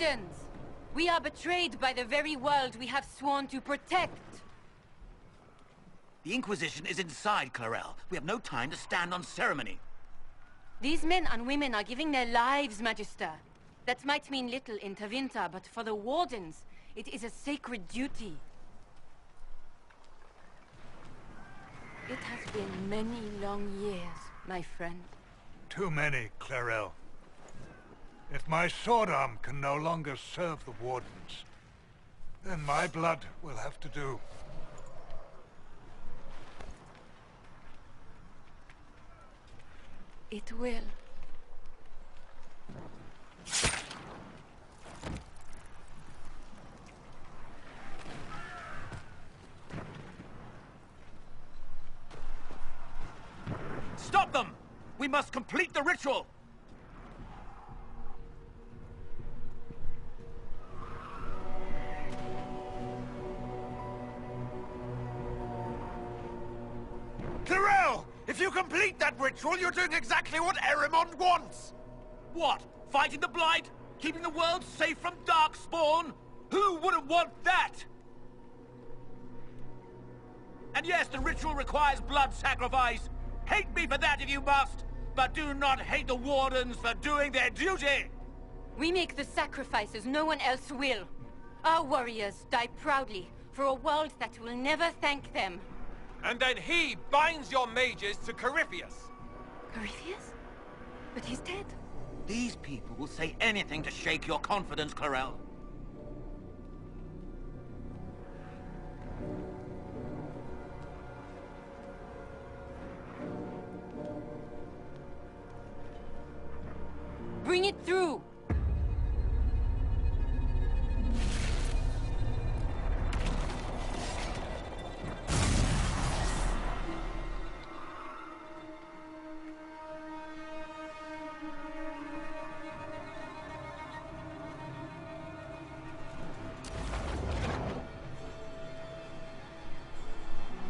Wardens! We are betrayed by the very world we have sworn to protect. The Inquisition is inside, Clarel. We have no time to stand on ceremony. These men and women are giving their lives, Magister. That might mean little in Tevinter, but for the Wardens, it is a sacred duty. It has been many long years, my friend. Too many, Clarel. If my sword arm can no longer serve the Wardens, then my blood will have to do. It will. Stop them! We must complete the ritual! Clarel! If you complete that ritual, you're doing exactly what Erimond wants! What? Fighting the Blight? Keeping the world safe from Darkspawn? Who wouldn't want that? And yes, the ritual requires blood sacrifice. Hate me for that if you must, but do not hate the Wardens for doing their duty! We make the sacrifices no one else will. Our warriors die proudly for a world that will never thank them. And then he binds your mages to Corypheus. Corypheus? But he's dead. These people will say anything to shake your confidence, Clarel. Bring it through!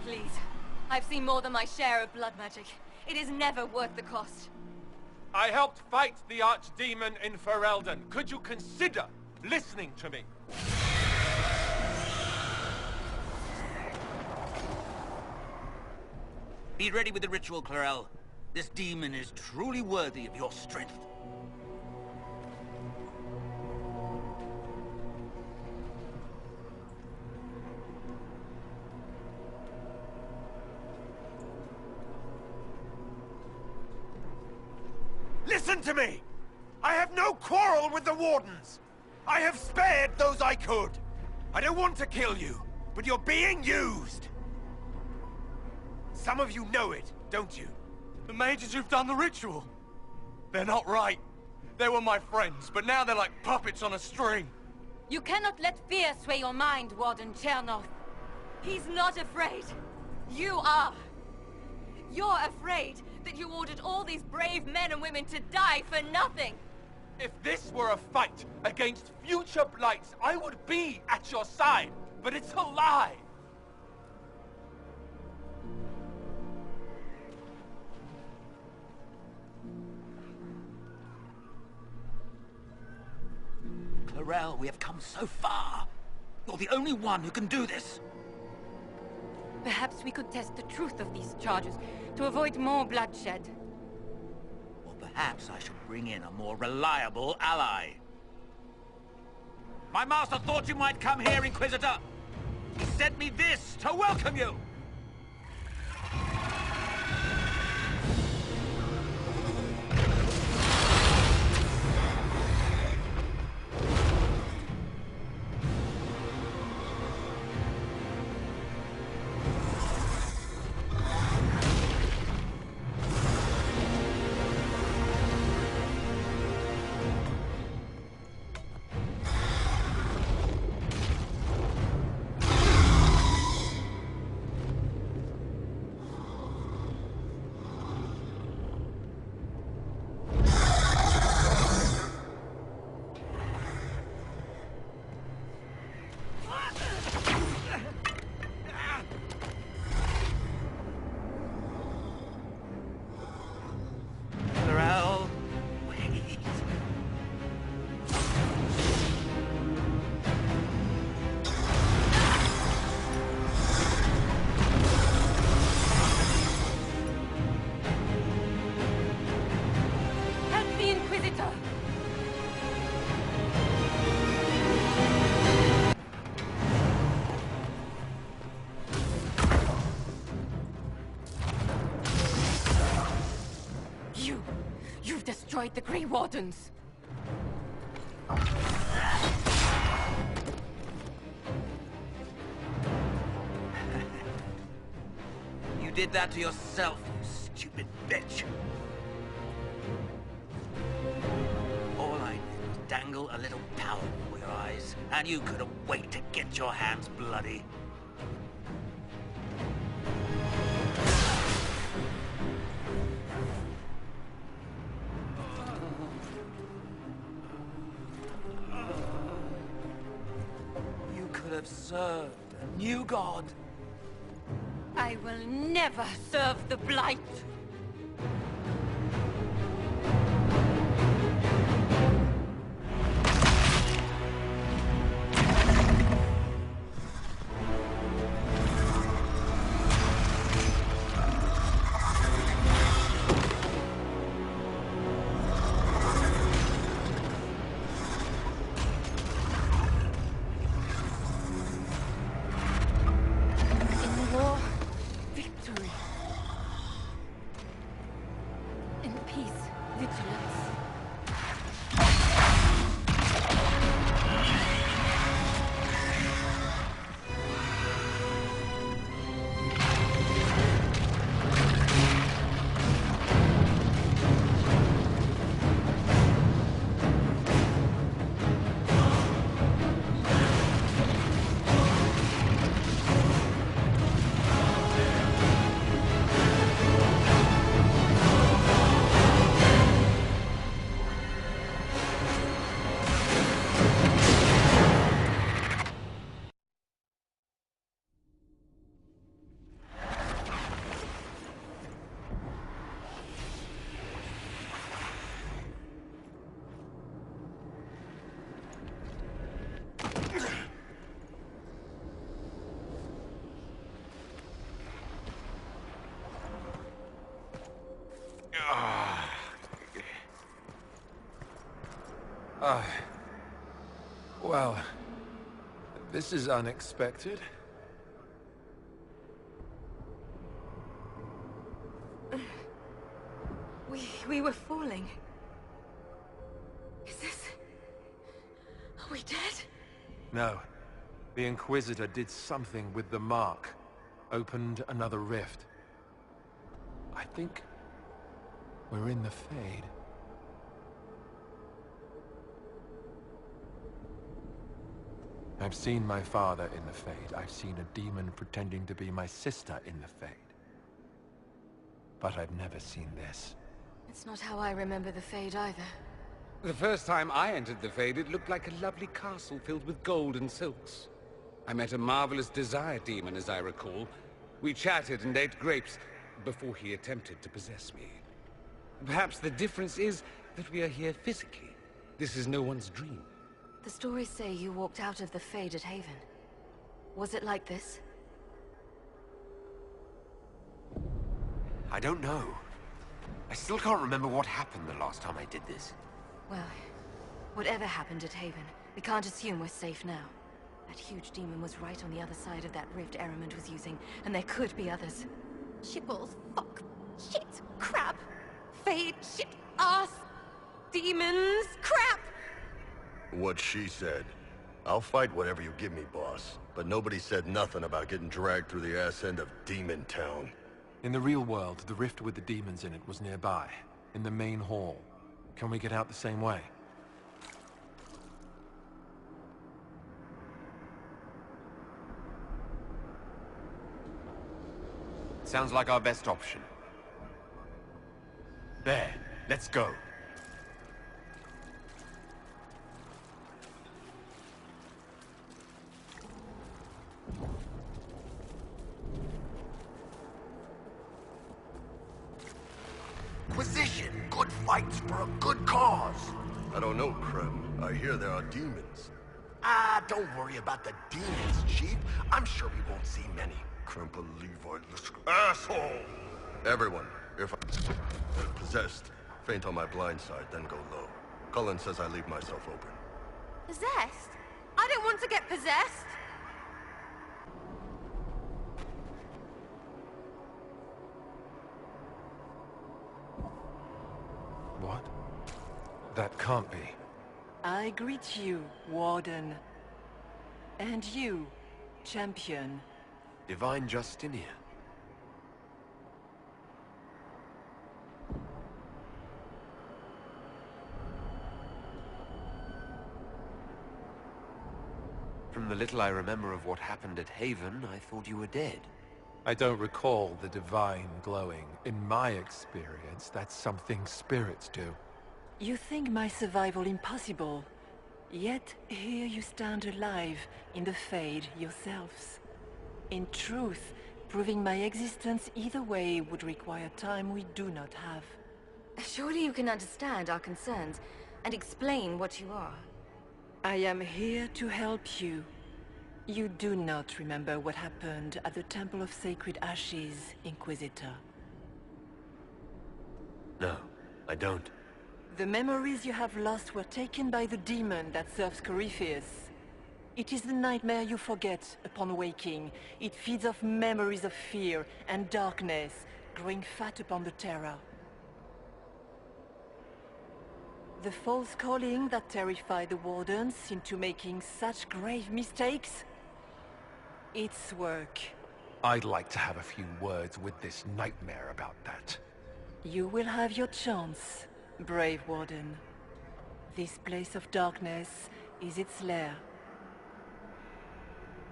Please. I've seen more than my share of blood magic. It is never worth the cost. I helped fight the archdemon in Ferelden. Could you consider listening to me? Be ready with the ritual, Clarel. This demon is truly worthy of your strength. Listen to me! I have no quarrel with the Wardens! I have spared those I could! I don't want to kill you, but you're being used! Some of you know it, don't you? The mages who've done the ritual. They're not right. They were my friends, but now they're like puppets on a string. You cannot let fear sway your mind, Warden Chernoff. He's not afraid. You are. You're afraid that you ordered all these brave men and women to die for nothing. If this were a fight against future blights, I would be at your side. But it's a lie. Clarel, we have come so far. You're the only one who can do this. Perhaps we could test the truth of these charges to avoid more bloodshed. Or perhaps I should bring in a more reliable ally. My master thought you might come here, Inquisitor. He sent me this to welcome you. destroyed the Grey Wardens. You did that to yourself, you stupid bitch. All I did was dangle a little power before your eyes, and you couldn't wait to get your hands bloody. You could have served a new god. I will never serve the Blight. Well, this is unexpected. We were falling. Is this... Are we dead? No. The Inquisitor did something with the mark. Opened another rift. I think... we're in the Fade. I've seen my father in the Fade. I've seen a demon pretending to be my sister in the Fade. But I've never seen this. It's not how I remember the Fade either. The first time I entered the Fade, it looked like a lovely castle filled with gold and silks. I met a marvelous desire demon, as I recall. We chatted and ate grapes before he attempted to possess me. Perhaps the difference is that we are here physically. This is no one's dream. The stories say you walked out of the Fade at Haven. Was it like this? I don't know. I still can't remember what happened the last time I did this. Well, whatever happened at Haven, we can't assume we're safe now. That huge demon was right on the other side of that rift Adamant was using, and there could be others. Shitballs, fuck, shit, crap, Fade, shit, ass, demons, crap! What she said. I'll fight whatever you give me, boss. But nobody said nothing about getting dragged through the ass end of Demon Town. In the real world, the rift with the demons in it was nearby, in the main hall. Can we get out the same way? Sounds like our best option. There, let's go. Inquisition! Good fights for a good cause! I don't know, Krem. I hear there are demons. Ah, don't worry about the demons, Chief. I'm sure we won't see many. Krempa Levi, this asshole! Everyone, if I'm possessed, faint on my blind side, then go low. Cullen says I leave myself open. Possessed? I don't want to get possessed! What? That can't be. I greet you, Warden. And you, Champion. Divine Justinian. From the little I remember of what happened at Haven, I thought you were dead. I don't recall the divine glowing. In my experience, that's something spirits do. You think my survival impossible, yet here you stand alive in the Fade yourselves. In truth, proving my existence either way would require time we do not have. Surely you can understand our concerns and explain what you are. I am here to help you. You do not remember what happened at the Temple of Sacred Ashes, Inquisitor. No, I don't. The memories you have lost were taken by the demon that serves Corypheus. It is the nightmare you forget upon waking. It feeds off memories of fear and darkness, growing fat upon the terror. The false calling that terrified the Wardens into making such grave mistakes? Its work. I'd like to have a few words with this nightmare about that. You will have your chance, brave Warden. This place of darkness is its lair.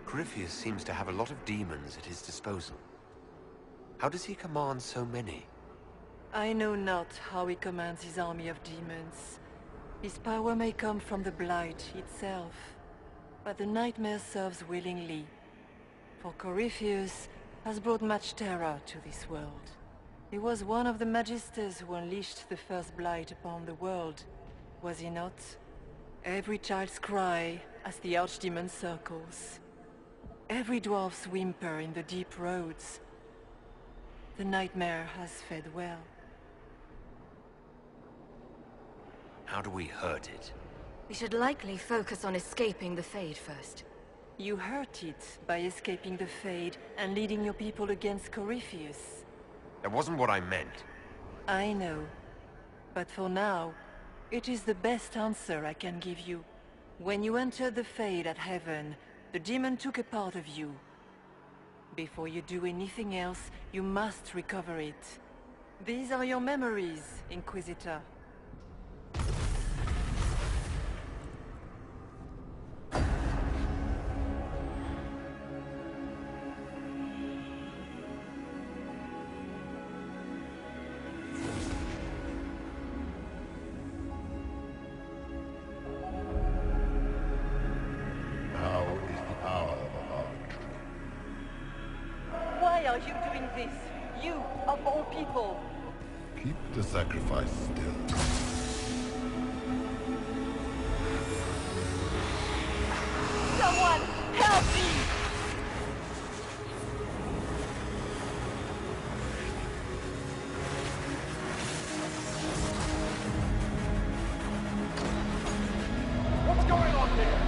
Corypheus seems to have a lot of demons at his disposal. How does he command so many? I know not how he commands his army of demons. His power may come from the Blight itself, but the nightmare serves willingly. For Corypheus has brought much terror to this world. He was one of the Magisters who unleashed the first Blight upon the world, was he not? Every child's cry as the Archdemon circles. Every dwarf's whimper in the deep roads. The nightmare has fed well. How do we hurt it? We should likely focus on escaping the Fade first. You hurt it by escaping the Fade and leading your people against Corypheus. That wasn't what I meant. I know. But for now, it is the best answer I can give you. When you entered the Fade at Heaven, the demon took a part of you. Before you do anything else, you must recover it. These are your memories, Inquisitor. Why are you doing this? You, of all people! Keep the sacrifice still. Someone, help me! What's going on here?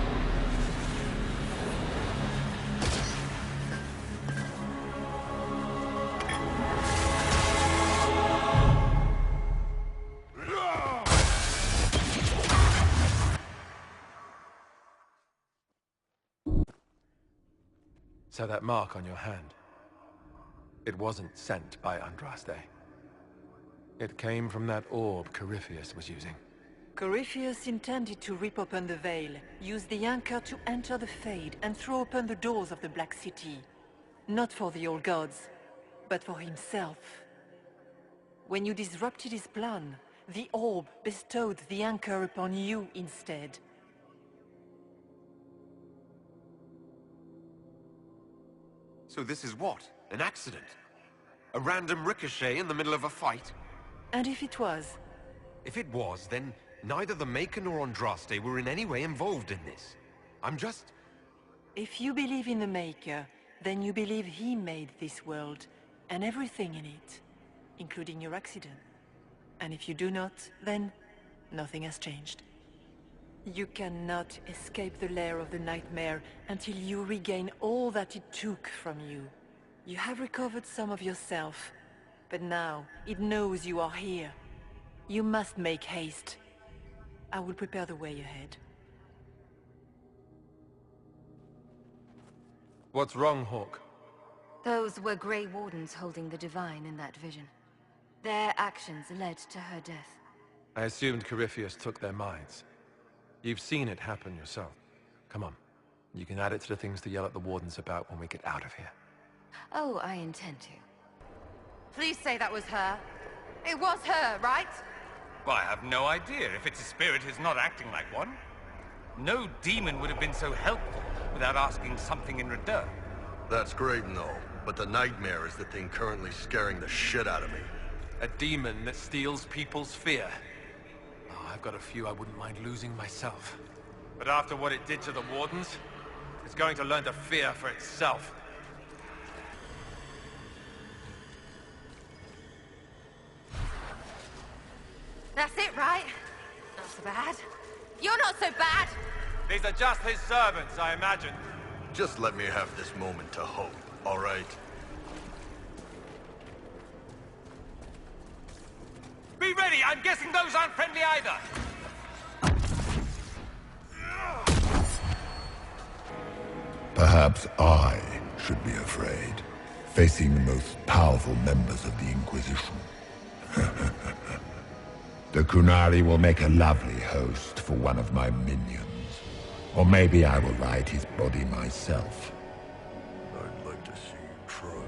So that mark on your hand, it wasn't sent by Andraste. It came from that orb Corypheus was using. Corypheus intended to rip open the veil, use the anchor to enter the Fade, and throw open the doors of the Black City. Not for the old gods, but for himself. When you disrupted his plan, the orb bestowed the anchor upon you instead. So this is what? An accident? A random ricochet in the middle of a fight? And if it was? If it was, then neither the Maker nor Andraste were in any way involved in this. I'm just... If you believe in the Maker, then you believe he made this world, and everything in it, including your accident. And if you do not, then nothing has changed. You cannot escape the lair of the nightmare until you regain all that it took from you. You have recovered some of yourself, but now it knows you are here. You must make haste. I will prepare the way ahead. What's wrong, Hawk? Those were Grey Wardens holding the Divine in that vision. Their actions led to her death. I assumed Corypheus took their minds. You've seen it happen yourself. Come on. You can add it to the things to yell at the Wardens about when we get out of here. Oh, I intend to. Please say that was her. It was her, right? Well, I have no idea. If it's a spirit, it's not acting like one. No demon would have been so helpful without asking something in return. That's great and all, but the nightmare is the thing currently scaring the shit out of me. A demon that steals people's fear. Oh, I've got a few I wouldn't mind losing myself. But after what it did to the Wardens, it's going to learn to fear for itself. That's it, right? Not so bad. You're not so bad! These are just his servants, I imagine. Just let me have this moment to hope, all right? Be ready! I'm guessing those aren't friendly either! Perhaps I should be afraid, facing the most powerful members of the Inquisition. The Kunari will make a lovely host for one of my minions. Or maybe I will ride his body myself. I'd like to see you try.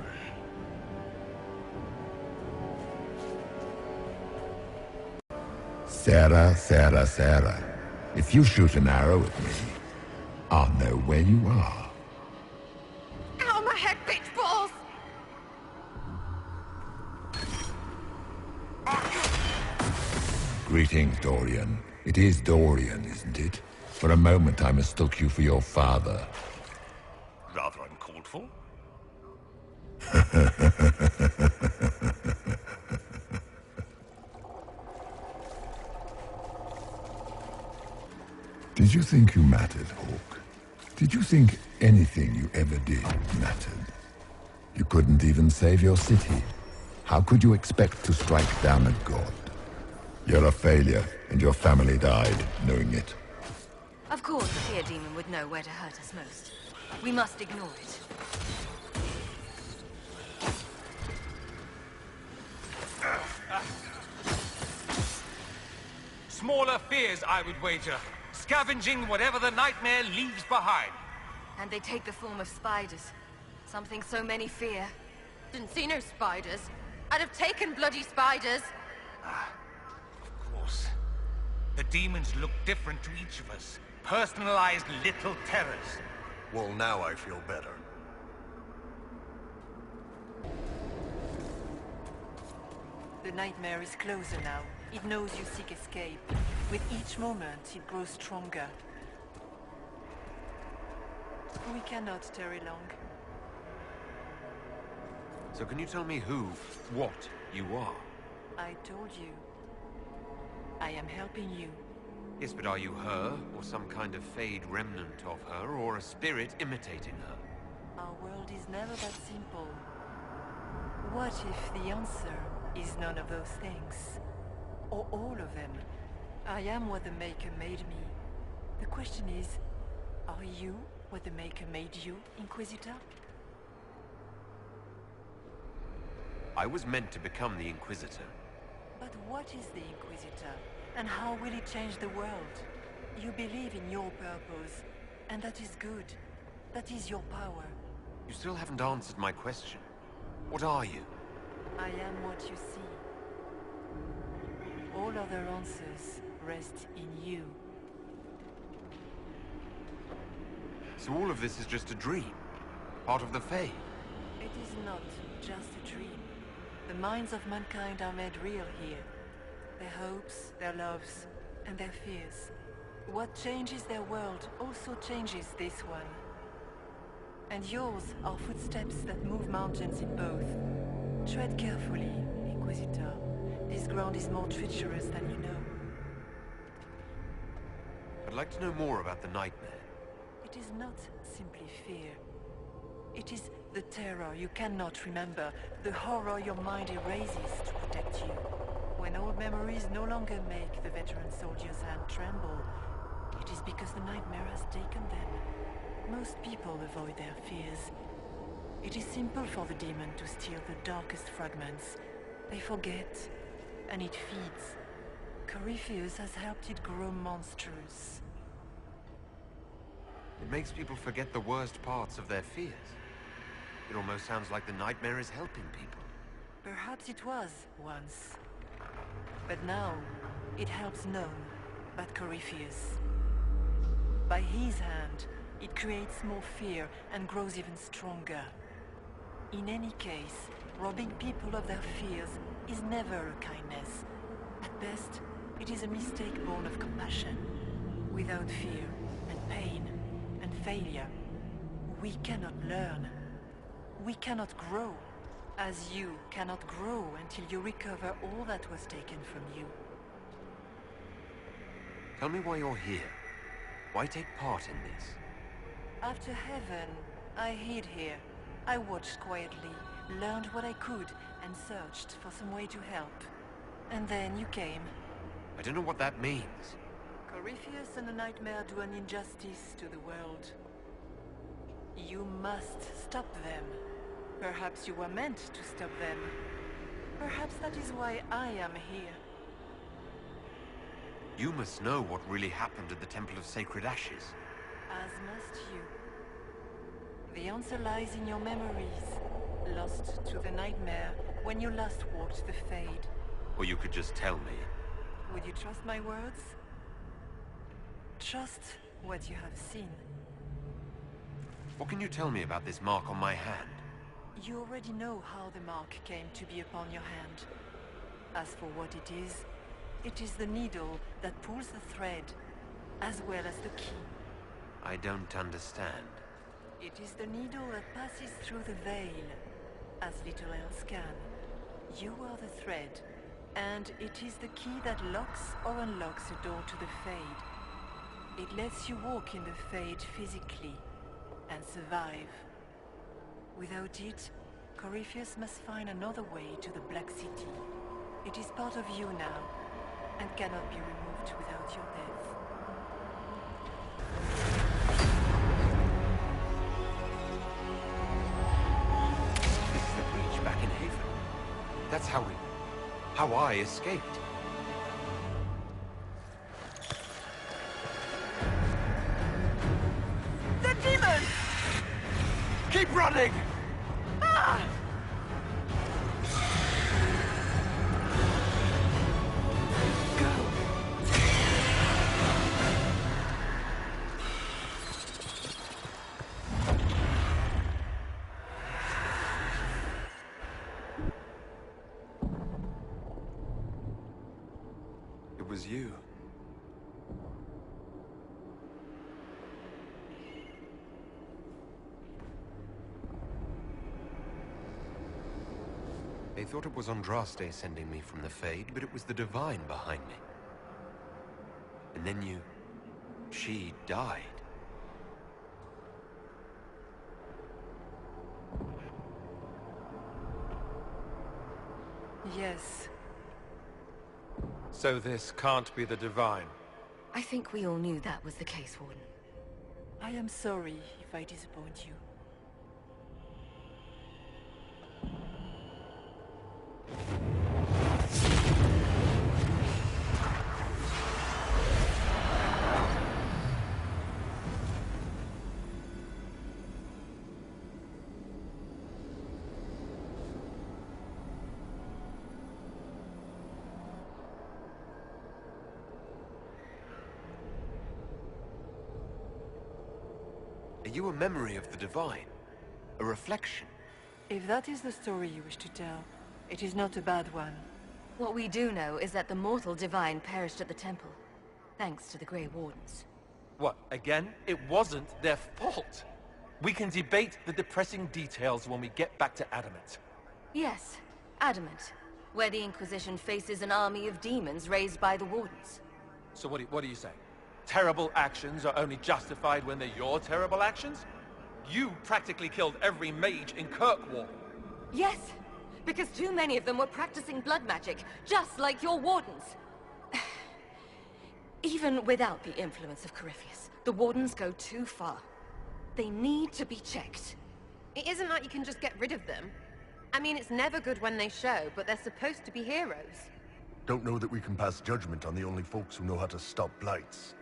Sera, Sera, Sera. If you shoot an arrow at me, I'll know where you are. Out of my head, bitch balls! Greetings, Dorian. It is Dorian, isn't it? For a moment I mistook you for your father. Rather uncalled for. Did you think you mattered, Hawk? Did you think anything you ever did mattered? You couldn't even save your city. How could you expect to strike down a god? You're a failure, and your family died knowing it. Of course, the fear demon would know where to hurt us most. We must ignore it. Smaller fears, I would wager. Scavenging whatever the nightmare leaves behind. And they take the form of spiders. Something so many fear. Didn't see no spiders. I'd have taken bloody spiders. Of course. The demons look different to each of us. Personalized little terrors. Well, now I feel better. The nightmare is closer now. It knows you seek escape. With each moment, it grows stronger. We cannot tarry long. So can you tell me who, what, you are? I told you. I am helping you. Yes, but are you her, or some kind of fade remnant of her, or a spirit imitating her? Our world is never that simple. What if the answer is none of those things? Or all of them? I am what the Maker made me. The question is, are you what the Maker made you, Inquisitor? I was meant to become the Inquisitor. But what is the Inquisitor? And how will it change the world? You believe in your purpose, and that is good. That is your power. You still haven't answered my question. What are you? I am what you see. All other answers rest in you. So all of this is just a dream? Part of the Fade? It is not just a dream. The minds of mankind are made real here. Their hopes, their loves, and their fears. What changes their world also changes this one. And yours are footsteps that move mountains in both. Tread carefully, Inquisitor. This ground is more treacherous than you know. I'd like to know more about the nightmare. It is not simply fear. It is the terror you cannot remember, the horror your mind erases to protect you. When all your memories no longer make the veteran soldier's hand tremble, it is because the nightmare has taken them. Most people avoid their fears. It is simple for the demon to steal the darkest fragments. They forget, and it feeds. Corypheus has helped it grow monstrous. It makes people forget the worst parts of their fears. It almost sounds like the nightmare is helping people. Perhaps it was, once. But now, it helps none but Corypheus. By his hand, it creates more fear and grows even stronger. In any case, robbing people of their fears is never a kindness. At best, it is a mistake born of compassion. Without fear and pain and failure, we cannot learn. We cannot grow, as you cannot grow until you recover all that was taken from you. Tell me why you're here. Why take part in this? After heaven, I hid here. I watched quietly, learned what I could, and searched for some way to help. And then you came. I don't know what that means. Corypheus and the nightmare do an injustice to the world. You must stop them. Perhaps you were meant to stop them. Perhaps that is why I am here. You must know what really happened at the Temple of Sacred Ashes. As must you. The answer lies in your memories, lost to the nightmare when you last walked the Fade. Or you could just tell me. Would you trust my words? Trust what you have seen. What can you tell me about this mark on my hand? You already know how the mark came to be upon your hand. As for what it is the needle that pulls the thread, as well as the key. I don't understand. It is the needle that passes through the veil, as little else can. You are the thread, and it is the key that locks or unlocks a door to the Fade. It lets you walk in the Fade physically, and survive. Without it, Corypheus must find another way to the Black City. It is part of you now, and cannot be removed without your death. This is the breach back in Haven. That's how I escaped. The demon! Keep running! Ah! It was you. They thought it was Andraste sending me from the Fade, but it was the Divine behind me. And then she died. Yes. So this can't be the Divine. I think we all knew that was the case, Warden. I am sorry if I disappoint you. Are you a memory of the Divine? A reflection? If that is the story you wish to tell, it is not a bad one. What we do know is that the mortal Divine perished at the temple, thanks to the Grey Wardens. What, again? It wasn't their fault. We can debate the depressing details when we get back to Adamant. Yes, Adamant, where the Inquisition faces an army of demons raised by the Wardens. So what do you say? Terrible actions are only justified when they're your terrible actions? You practically killed every mage in Kirkwall. Yes, Because too many of them were practicing blood magic, just like your wardens. Even without the influence of Corypheus, the wardens go too far. They need to be checked. It isn't like you can just get rid of them. I mean, it's never good when they show, but they're supposed to be heroes. Don't know that we can pass judgment on the only folks who know how to stop blights.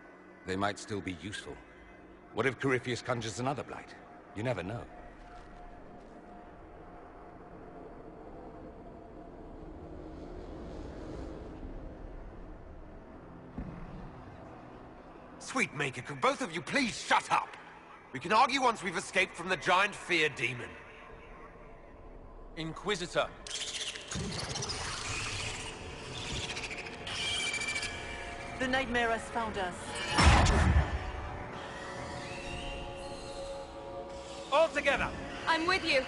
They might still be useful. What if Corypheus conjures another blight? You never know. Sweet Maker, could both of you please shut up? We can argue once we've escaped from the giant fear demon. Inquisitor. The nightmare has found us. All together! I'm with you.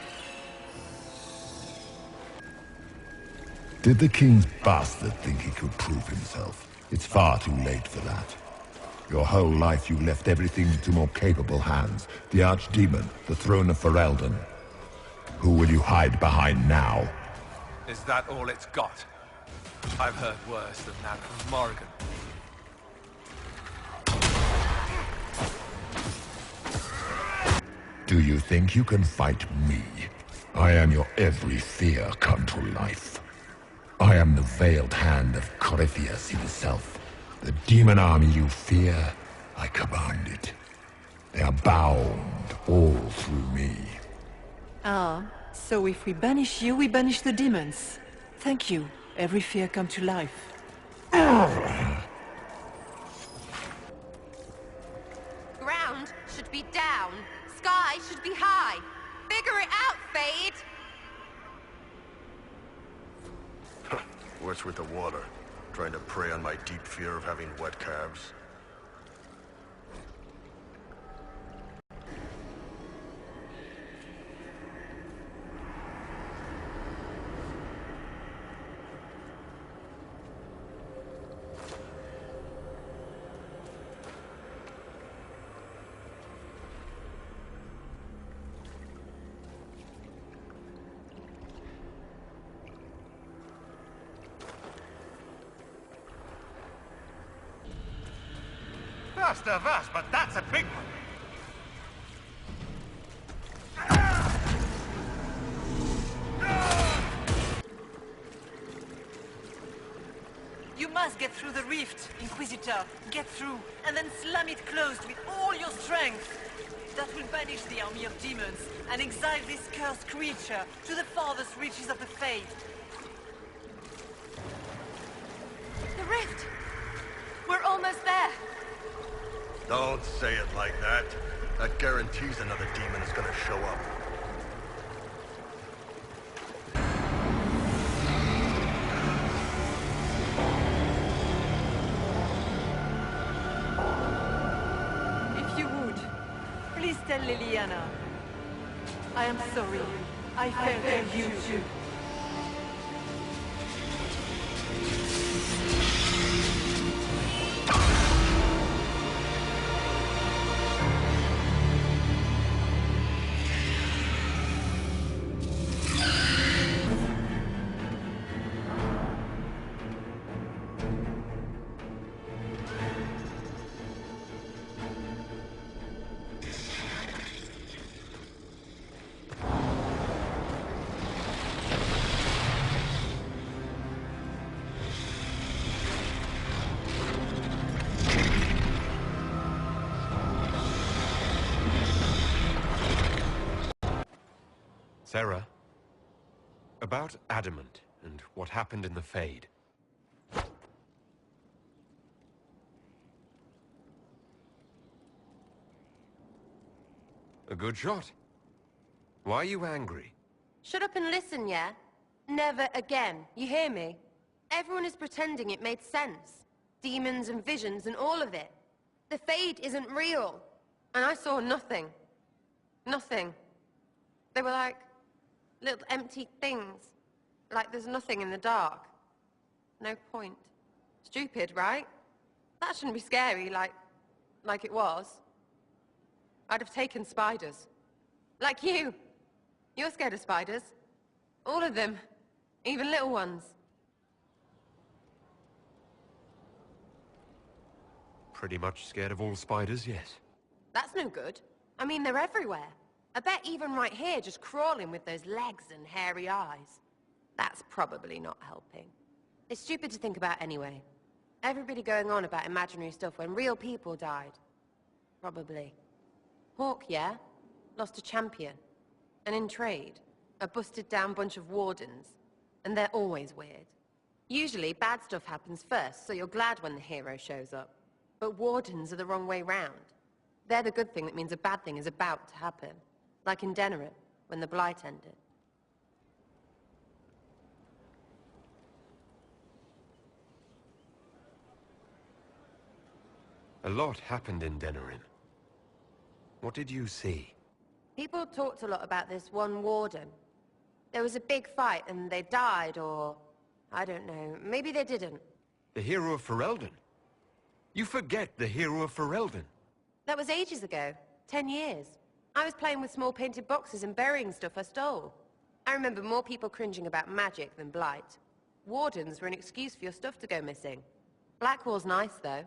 Did the king's bastard think he could prove himself? It's far too late for that. Your whole life you left everything to more capable hands. The Archdemon, the throne of Ferelden. Who will you hide behind now? Is that all it's got? I've heard worse than that from Morrigan. Do you think you can fight me? I am your every fear come to life. I am the veiled hand of Corypheus himself. The demon army you fear, I command it. They are bound all through me. Ah, so if we banish you, we banish the demons. Thank you. Every fear come to life. Ground should be down. Sky should be high. Figure it out, Fade! Worse with the water. Trying to prey on my deep fear of having wet calves. First of us, but that's a big one. You must get through the rift, Inquisitor. Get through, and then slam it closed with all your strength. That will banish the army of demons and exile this cursed creature to the farthest reaches of the Fade. The rift! We're almost there. Don't say it like that. That guarantees another demon is gonna show up. If you would, please tell Liliana. I am sorry. I failed you too. Sera, about Adamant and what happened in the Fade. A good shot. Why are you angry? Shut up and listen, yeah? Never again. You hear me? Everyone is pretending it made sense. Demons and visions and all of it. The Fade isn't real. And I saw nothing. Nothing. They were like little empty things. Like there's nothing in the dark. No point. Stupid, right? That shouldn't be scary, like it was. I'd have taken spiders. Like you. You're scared of spiders. All of them. Even little ones. Pretty much scared of all spiders, yes. That's no good. I mean, they're everywhere. I bet even right here, just crawling with those legs and hairy eyes. That's probably not helping. It's stupid to think about anyway. Everybody going on about imaginary stuff when real people died. Probably. Hawk, yeah? Lost a champion. And in trade, a busted down bunch of wardens. And they're always weird. Usually, bad stuff happens first, so you're glad when the hero shows up. But wardens are the wrong way round. They're the good thing that means a bad thing is about to happen. Like in Denerim, when the Blight ended. A lot happened in Denerim. What did you see? People talked a lot about this one warden. There was a big fight and they died, or... I don't know, maybe they didn't. The hero of Ferelden? You forget the hero of Ferelden. That was ages ago. 10 years. I was playing with small painted boxes and burying stuff I stole. I remember more people cringing about magic than Blight. Wardens were an excuse for your stuff to go missing. Blackwall's nice, though.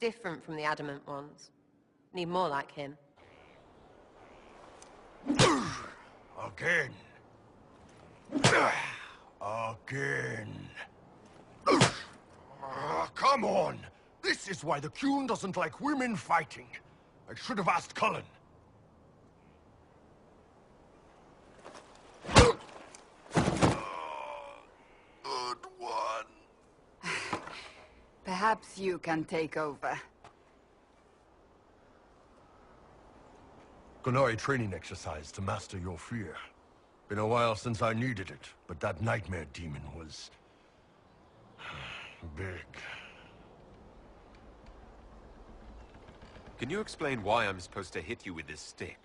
Different from the Adamant ones. Need more like him. Again. Again. Come on! This is why the Qun doesn't like women fighting. I should have asked Cullen. Good one. Perhaps you can take over. Qunari training exercise to master your fear. Been a while since I needed it, but that nightmare demon was... big. Can you explain why I'm supposed to hit you with this stick?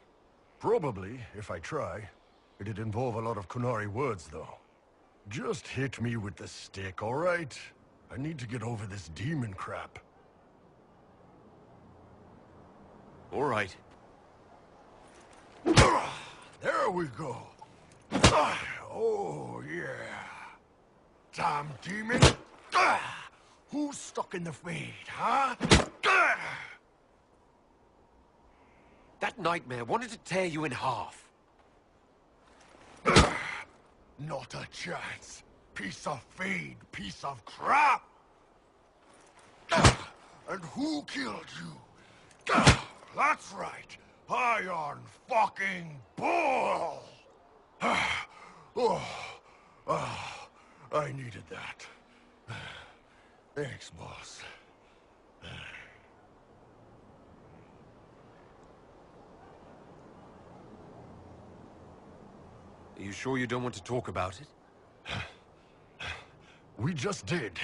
Probably, if I try. It'd involve a lot of Qunari words, though. Just hit me with the stick, all right? I need to get over this demon crap. All right. There we go. Oh, yeah. Damn demon. Who's stuck in the fade, huh? That nightmare wanted to tear you in half. Not a chance. Piece of fade, piece of crap. And who killed you? That's right. Iron fucking Bull! I needed that. Thanks, boss. Are you sure you don't want to talk about it? We just did.